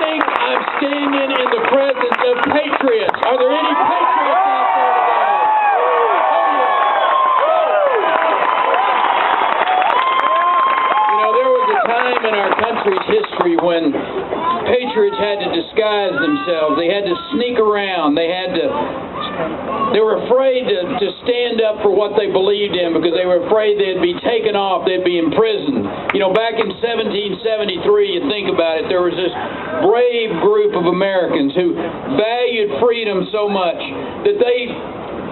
think I'm standing in the presence of patriots. Are there any patriots out there today? You know, there was a time in our country's history when patriots had to disguise themselves. They had to sneak around. They were afraid to stand up for what they believed in because they were afraid they'd be taken off, they'd be imprisoned. You know, back in 1773, you think about it, there was this brave group of Americans who valued freedom so much that they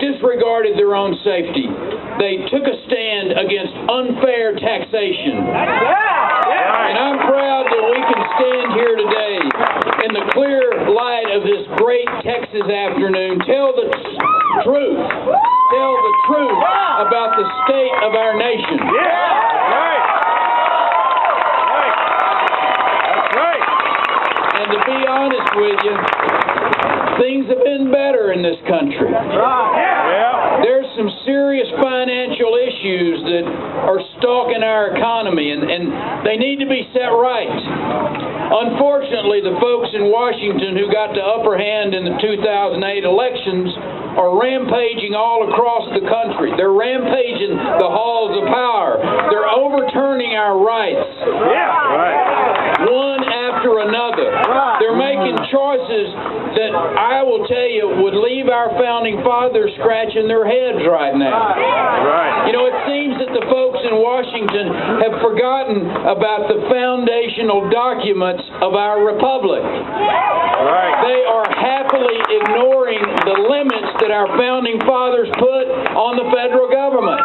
disregarded their own safety. They took a stand against unfair taxation. And I'm proud that we can stand here today in the clear light of this great Texas afternoon, tell the truth about the state of our nation. That's right. And to be honest with you, things have been better in this country. There's some serious financial issues that are stalking our economy, and they need to be set right. Unfortunately, the folks in Washington who got the upper hand in the 2008 elections are rampaging all across the country. They're rampaging the halls of power. They're overturning our rights. One after another. They're making choices that I will tell you would leave our founding fathers scratching their heads right now. You know, it seems that the folks in Washington have forgotten about the foundational documents of our republic. They are happily ignoring the limits that our founding fathers put on the federal government.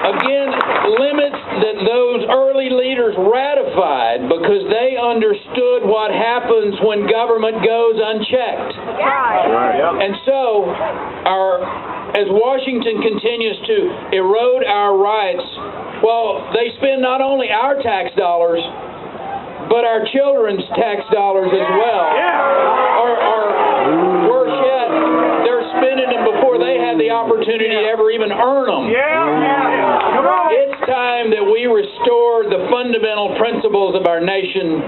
Again, limits that those early leaders ratified because they understood what happens when government goes unchecked. And so, as Washington continues to erode our rights, well, they spend not only our tax dollars, but our children's tax dollars as well. Or worse yet, they're spending them before they had the opportunity to ever even earn them. It's time that we restore the fundamental principles of our nation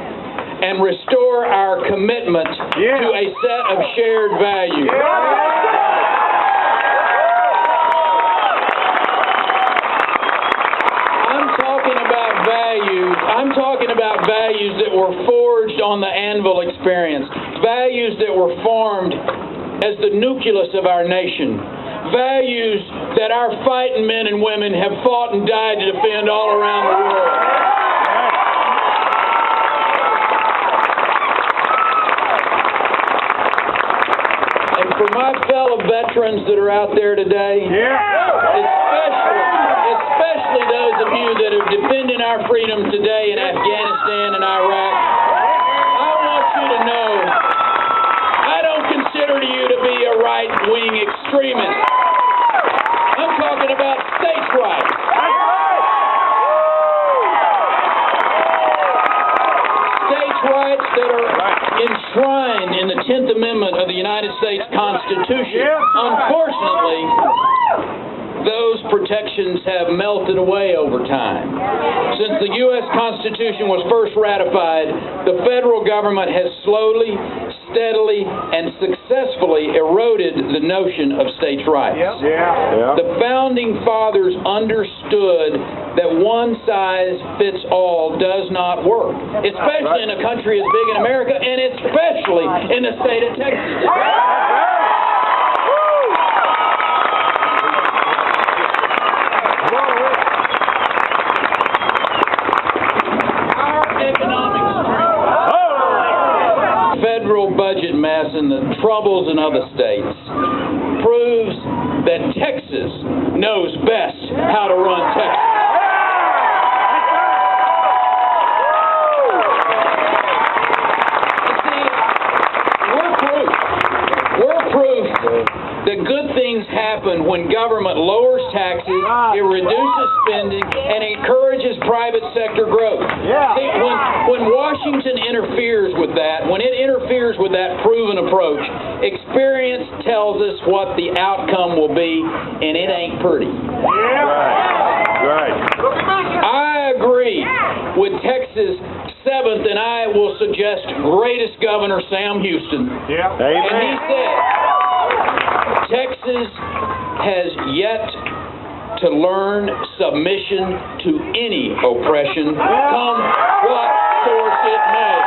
and restore our commitment to a set of shared values. I'm talking about values that were forged on the anvil experience, values that were formed as the nucleus of our nation, values that our fighting men and women have fought and died to defend all around the world. And for my fellow veterans that are out there today, especially those of you that are defending our freedom today in Afghanistan and Iraq, I want you to know I don't consider you to be a right-wing extremist. I'm talking about states' rights. States' rights that are enshrined in the 10th Amendment of the United States Constitution. Unfortunately, those protections have melted away over time. Since the U.S. Constitution was first ratified, the federal government has slowly, steadily, and successfully eroded the notion of states' rights. The founding fathers understood that one size fits all does not work, especially in a country as big as America, and especially in the state of Texas. Budget mess and the troubles in other states proves that Texas knows best how to run Texas. We're proof that good things happen when government lowers taxes, it reduces spending, and encourages private sector growth. See, when Washington interferes with that, when it interferes with that proven approach, experience tells us what the outcome will be, and it ain't pretty. I agree with Texas 7th, and I will suggest greatest governor, Sam Houston. Yeah. And he said, Texas has yet to learn submission to any oppression, come what source it may.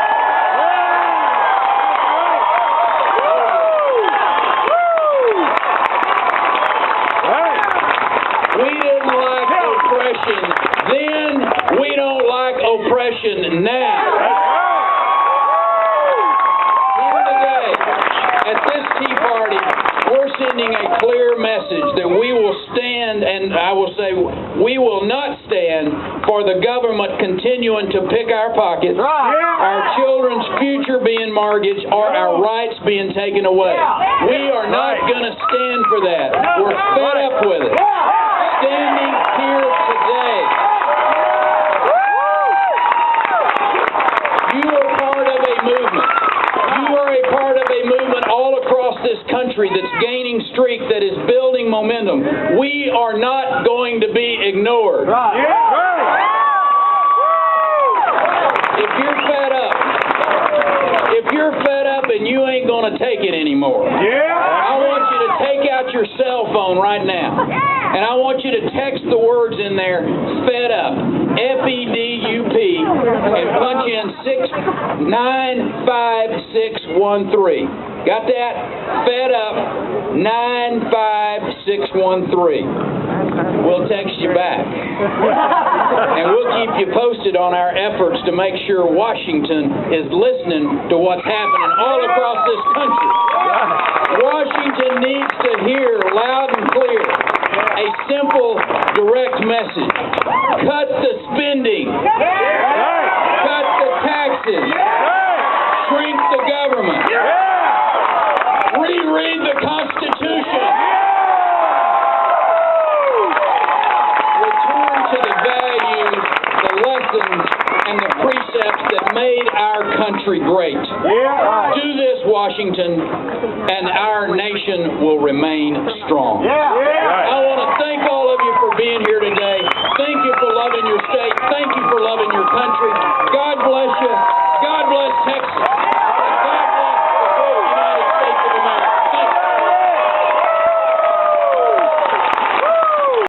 We didn't like oppression then, we don't like oppression now. Here today, at this Tea Party, we're sending a clear message that we will stand, and I will say we will not stand for the government continuing to pick our pockets, our children's future being mortgaged, or our rights being taken away. We are not going to stand for that. We're fed up with it. Standing here today, you are part of a movement. You are a part of a movement all across this country that's gaining streak, that is building momentum. We are not going to be ignored. If you're fed up and you ain't going to take it anymore, I want you to take out your cell phone right now, and I want you to text the words in there, fed up, FEDUP, and punch in 95613. Got that? Fed up, 95613. We'll text you back. And we'll keep you posted on our efforts to make sure Washington is listening to what's happening all across this country. Washington needs to hear loud and clear a simple, direct message. Cut the spending. Cut the taxes. Shrink the government. Reread the Constitution. Return to the values, the lessons, and the precepts that made our country great. Do this, Washington, and our nation will remain strong. I want to thank all of you for being here today. Thank you for loving your state. Thank you for loving your country.